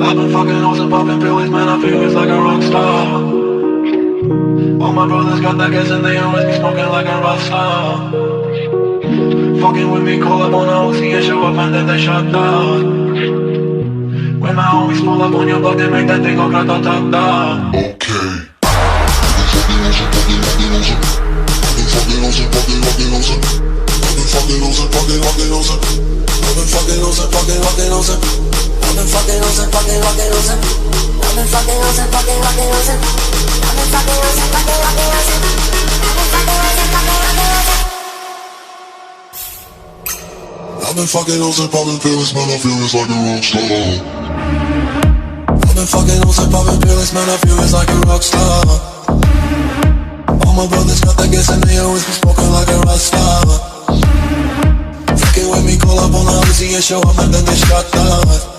I've been fucking hoes and popping pills, man, I feel it's like a rock star. All my brothers got that gas and they always be smoking like a rock star. Fucking with me, call up on a Uzi and show up and then they shut down. When my homies pull up on your block, they make that thing go grata-ta-ta. Okay. I've been fucking hoes and popping pills, man, I feel it's like a rock star. I've been fucking hoes and popping pills, man, I feel it's like a rock star. All my brothers got that gas and they always be smoking like a rock star. Fucking with me, call up on a Uzi and show up and then they shut down.